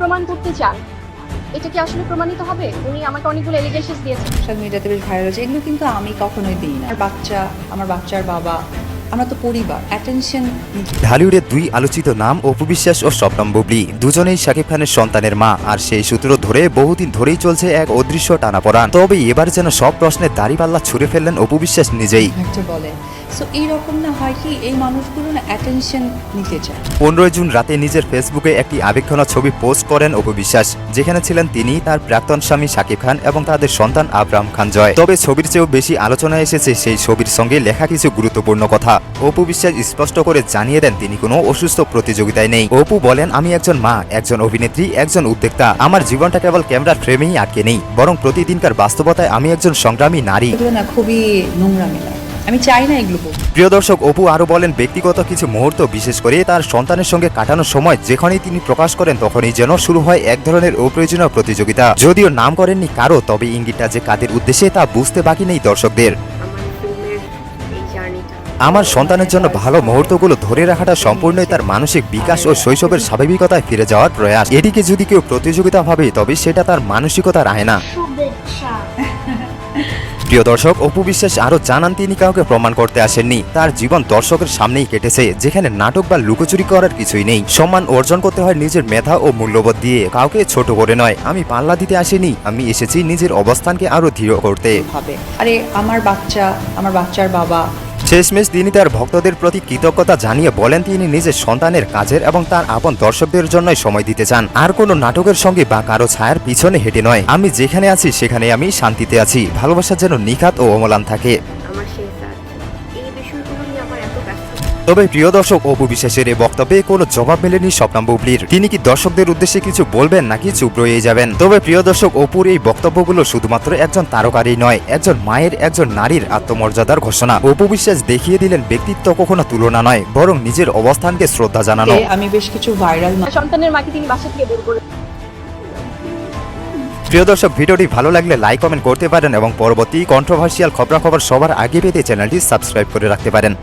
প্রমাণ করতে চান, এটা কি আসলে প্রমাণিত হবে? উনি আমাকে অনেকগুলো এলিগেশনস দিয়েছেন। সোশ্যাল মিডিয়াতে বেশ ভাইরাল হচ্ছে, এগুলো কিন্তু আমি কখনোই দিই না। আমার বাচ্চার বাবা, আমরা তো পরিবার, অ্যাটেনশন। ঢালিউডের দুই আলোচিত নাম অপু বিশ্বাস ও শবনম বুবলি, দুজনেই শাকিব খানের সন্তানের মা। আর সেই সূত্র ধরে বহুদিন ধরেই চলছে এক অদৃশ্য টানাপোড়েন। তবে এবার যেন সব প্রশ্নের দাড়িপাল্লা ছুঁড়ে ফেললেন অপু বিশ্বাস নিজেই। বলে সো এইরকম না হয় কি, এই মানুষগুলো না অ্যাটেনশন নিতে চায়। 15 জুন রাতে নিজের ফেসবুকে একটি আবেগঘন ছবি পোস্ট করেন অপু বিশ্বাস, যেখানে ছিলেন তিনি, তার প্রাক্তন স্বামী শাকিব খান এবং তাদের সন্তান আব্রাহাম খান জয়। তবে ছবির চেয়েও বেশি আলোচনায় এসেছে সেই ছবির সঙ্গে লেখা কিছু গুরুত্বপূর্ণ কথা। অপু বিশ্বাস স্পষ্ট করে জানিয়ে দেন তিনি কোনো অসুস্থ প্রতিযোগিতায় নেই। অপু বলেন, আমি একজন মা, একজন অভিনেত্রী, একজন উদ্যোক্তা। আমার জীবনটা কেবল ক্যামেরার ফ্রেমেই আটকে নেই, বরং প্রতিদিনকার বাস্তবতায় আমি একজন সংগ্রামী নারী। এগুলো না খুবই নোংরামি লাগে, আমি চাই না এগুলো বলতে। প্রিয় দর্শক, অপু আরো বলেন, ব্যক্তিগত কিছু মুহূর্ত, বিশেষ করে তার সন্তানের সঙ্গে কাটানোর সময় যখনই তিনি প্রকাশ করেন, তখনই যেন শুরু হয় এক ধরনের অপ্রয়োজনীয় প্রতিযোগিতা। যদিও নাম করেননি কারো, তবে ইঙ্গিতটা যে কাদের উদ্দেশ্যে তা বুঝতে বাকি নেই দর্শকদের। আমার সন্তানের জন্য ভালো মুহূর্তগুলো ধরে রাখাটা সম্পূর্ণই তার মানসিক বিকাশ ও শৈশবের স্বাভাবিকতায় ফিরে যাওয়ার প্রয়াস। এটিকে যদি কেউ প্রতিযোগিতা ভাবে, তবে সেটা তার মানসিকতার আয়না। প্রিয় দর্শক, অপু বিশ্বাস আরো জানান, তিনি কাউকে প্রমাণ করতে আসেননি। তার জীবন দর্শকের সামনেই কেটেছে, যেখানে নাটক বা লুকোচুরি করার কিছুই নেই। সম্মান অর্জন করতে হয় নিজের মেধা ও মূল্যবোধ দিয়ে, কাউকে ছোট করে নয়। আমি পাল্লা দিতে আসিনি, আমি এসেছি নিজের অবস্থানকে আরো দৃঢ় করতে। আরে আমার বাচ্চার বাবা। শেষমেশ তিনি তার ভক্তদের প্রতি কৃতজ্ঞতা জানিয়ে বলেন, তিনি নিজের সন্তানের কাজের এবং তার আপন দর্শকদের জন্যই সময় দিতে চান, আর কোনো নাটকের সঙ্গে বা কারো ছায়ার পিছনে হেঁটে নয়। আমি যেখানে আছি সেখানে আমি শান্তিতে আছি। ভালোবাসা যেন নিখাত ও অম্লান থাকে। তবে প্রিয় দর্শক, অপু বিশ্বাসের এই বক্তব্যে কোনো জবাব মেলেনি শবনম বুবলির। তিনি কি দর্শকদের উদ্দেশ্যে কিছু বলবেন নাকি চুপ রয়ে যাবেন? তবে প্রিয় দর্শক, অপুর এই বক্তব্যগুলো শুধুমাত্র একজন তারকারই নয়, একজন মায়ের, একজন নারীর আত্মমর্যাদার ঘোষণা। অপু বিশ্বাস দেখিয়ে দিলেন, ব্যক্তিত্ব কখনো তুলনা নয়, বরং নিজের অবস্থানকে শ্রদ্ধা জানানো। আমি বেশ কিছু ভাইরাল সন্তানের মাকে তিনি বাসা থেকে বের করে। প্রিয় দর্শক, ভিডিওটি ভালো লাগলে লাইক কমেন্ট করতে পারেন এবং পরবর্তী কন্ট্রোভার্সিয়াল খবরাখবর সবার আগে পেতে চ্যানেলটি সাবস্ক্রাইব করে রাখতে পারেন।